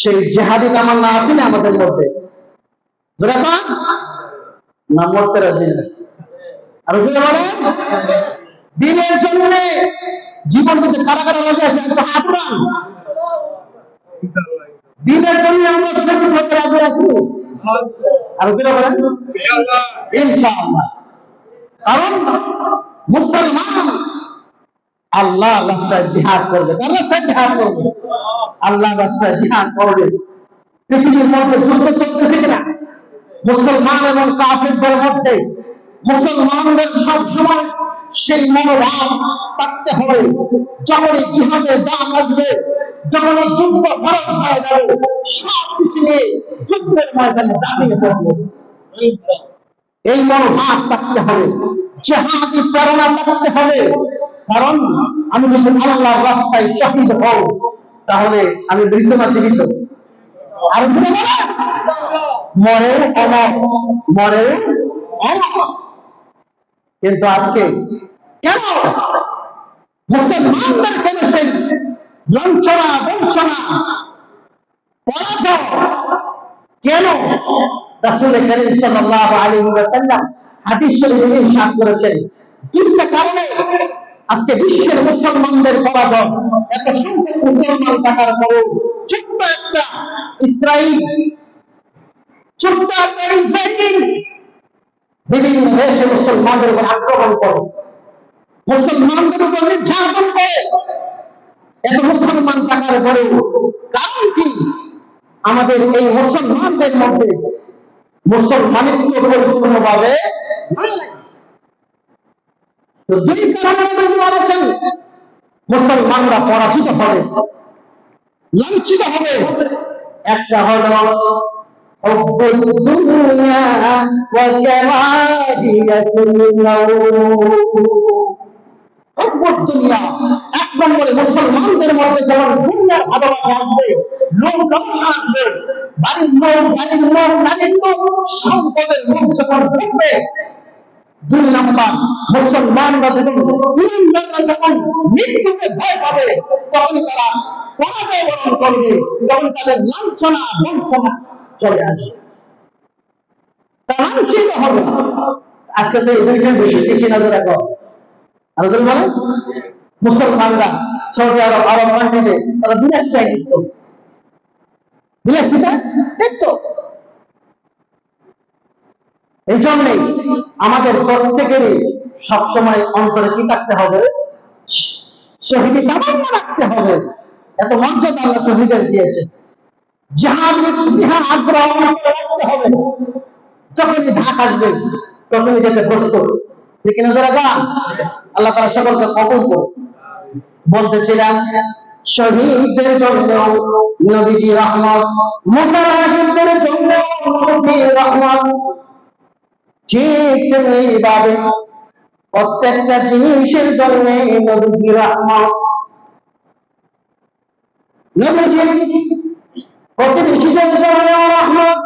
সেই জেহাদি তামান্না আছে না আমাদের মধ্যে? জোরে পান না মরতে রাজি না? আর জোরে বলেন, দিনের জন্য জীবন দিতে কারা কারা রাজি আছে? একটু হাত উঠান। দিনের জন্য আমরা শহীদ হতে রাজি আছি। আর জোরে বলেন ইনশাআল্লাহ। কারণ মুসলমান আল্লাহ রাস্তায় জিহাদ করবে। কার রাস্তায় জিহাদ করবে? আল্লাহ রাস্তায় জিহাদ করবে। পৃথিবীর মধ্যে যুদ্ধ চলতেছে কিনা? মুসলমান এবং কাফিরদের মধ্যে মুসলমানদের সব সময় সেই মনোভাব থাকতে হবে, যখনই জিহাদের ডাক আসবে, যখনই যুদ্ধ খরচ হয়ে যাবে, সব কিছু নিয়ে যুদ্ধের ময়দানে ঝাঁপিয়ে পড়বে। এই মনোভাব থাকতে হবে, জিহাদি প্রেরণা থাকতে হবে। কারণ আমি যদি আল্লাহর রাস্তায় শহীদ হই, তাহলে আমি মৃত না জীবিত? আর মরে অমর, মরে অমর। কিন্তু আজকে কেন মুসলমানদের কেন সেই লাঞ্ছনা বঞ্চনা পরাজয়? কেন? রাসূল কারীম সাল্লাল্লাহু আলাইহি ওয়াসাল্লাম হাদিস শরীফে ইরশাদ করেছেন, তিনটা কারণে আজকে বিশ্বের মুসলমানদের পরাজয়। এত সংখ্যক মুসলমান থাকার পরেও ছোট্ট একটা ইসরায়েল, ছোট্ট একটা ইসরায়েল বিভিন্ন দেশে মুসলমানদের উপর আক্রমণ করে, মুসলমানদের উপর নির্যাতন করে। এত মুসলমান থাকার পরেও কারণ কি? আমাদের এই মুসলমানদের মধ্যে মুসলমানিত্ব পরিপূর্ণভাবে নাই। তো দুই কারণে বলেছেন মুসলমানরা পরাজিত হবে, লাঞ্ছিত হবে। একটা হলো দুনিয়া ওয়া কারাহিয়াতুল মাউত। দুনিয়া এক নম্বরে মুসলমানদের মধ্যে যেমন দুনিয়ার ভালোবাসা আসবে, লোক লালসা আসবে, বাড়ির লোক, গাড়ির লোক, নারীর লোক, সম্পদের লোক যখন ঢুকবে। দুই নাম্বার, মুসলমানরা যখন ইমানদাররা যখন মৃত্যুকে ভয় পাবে, তখন তারা পরাজয় বরণ করবে, তখন তাদের লাঞ্ছনা বঞ্চনা চলে আসবে, তারা লাঞ্ছিত হবে। আজকে তো এই দুইটার বেশি ঠিক নজর রাখো। আর যদি বলে মুসলমানরা সৌদি আরব, আরব কান্ট্রিতে তারা বিলাসিতা দেখত, বিলাসিতা দেখত। এই জন্যই আমাদের প্রত্যেকেরই সবসময় অন্তরে কি থাকতে হবে? শহীদি তামান্না রাখতে হবে। এত মর্যাদা আল্লাহ শহীদের দিয়েছে। জিহাদের স্পৃহা আগ্রহ অন্তরে রাখতে হবে। যখনই ঢাক আসবে তখনই যেতে প্রস্তুত, ঠিক কিনা জোরে গান? আল্লাহ তাআলা সকলকে কবুল করুন। বলতেছিলাম শহীদদের জন্য নবীজি রহমত, মুজাহিদদের জন্য নবীজি রহমত। ঠিক এইভাবে প্রত্যেকটা জিনিসের জন্য নবীজি রহমত। নবীজি প্রতিবেশীদের জন্য রহমত।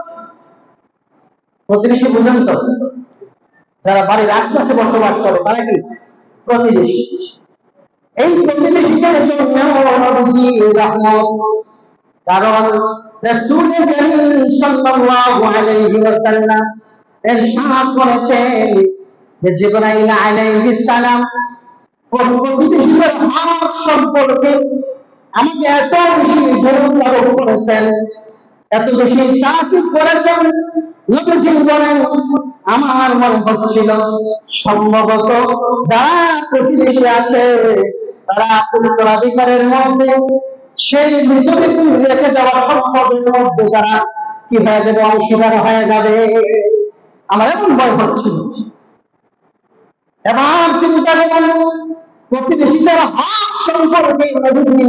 প্রতিবেশী বুঝেন তো? যারা বাড়ির আশপাশে বসবাস করে তারা কি প্রতিবেশী। এই প্রতিবেশীদের জন্য নবীজি রহমত। কারণ রাসূল কারীম সাল্লাল্লাহু আলাইহি ওয়াসাল্লাম ইরশাদ করেছেন যে জিবরাইল আলাইহিস সালাম প্রতিবেশীদের হক সম্পর্কে আমাকে এত বেশি দরুদ আরোপ করেছেন, এত বেশি তাকিদ করেছেন। নবীজি বলেন আমার মনে হচ্ছিল সম্ভবত যারা প্রতিবেশী আছে তারা উত্তরাধিকারের মধ্যে সেই মৃত ব্যক্তির রেখে যাওয়া সম্পদের মধ্যে তারা কি হয়ে যাবে? অংশীদার হয়ে যাবে। আমার এমন ভয় হচ্ছিল। এবার চিন্তা করুন প্রতিবেশীদের হক সম্পর্কে নবীজি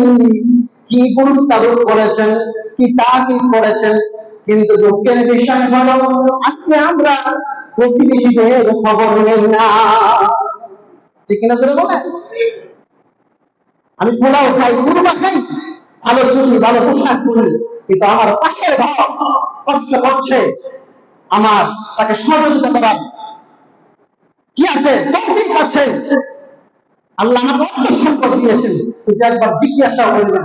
কি গুরুত্ব আরোপ করেছেন, কি তাকিদ করেছেন। কিন্তু দুঃখের বিষয় হলো আজকে আমরা প্রতিবেশীদের খবর নেই না, ঠিক কিনা জোরে বলেন? আমি পোলাও খাই, কুরমা খাই, ভালো চুরি, ভালো পোশাক পরি, কিন্তু আমার পাশের ঘর কষ্ট করছে, আমার তাকে সহযোগিতা করার কি আছে? তৌফিক আছে। আল্লাহ আমাকে অর্থ সম্পদ দিয়েছেন, কিন্তু একবার জিজ্ঞাসা করবেন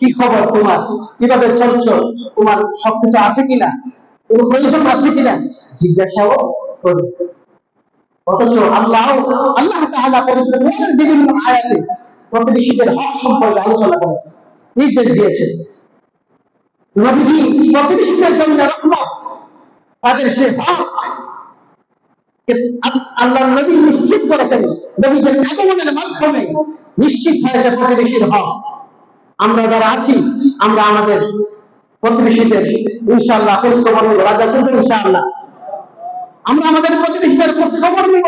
কি খবর তোমার, কিভাবে চলছো, তোমার সবকিছু আছে কিনা, কোনো প্রয়োজন আছে কিনা জিজ্ঞাসাও করবে। অথচ আল্লাহ তাআলা পবিত্র কোরআনের বিভিন্ন আয়াতে প্রতিবেশীদের হক সম্পর্কে আলোচনা করেছেন, নির্দেশ দিয়েছেন। নবীজি প্রতিবেশীদের জন্য রহমত, তাদের সে হক আল্লাহ নবী নিশ্চিত করেছেন, নবীজির আগমনের মাধ্যমে নিশ্চিত হয়েছে প্রতিবেশীর হক। আমরা যারা আছি, আমরা আমাদের প্রতিবেশীদের ইনশাআল্লাহ খোঁজ খবর নেব। রাজি আছেন তো ইনশাআল্লাহ? আমরা আমাদের প্রতিবেশীদের খোঁজ খবর নেব।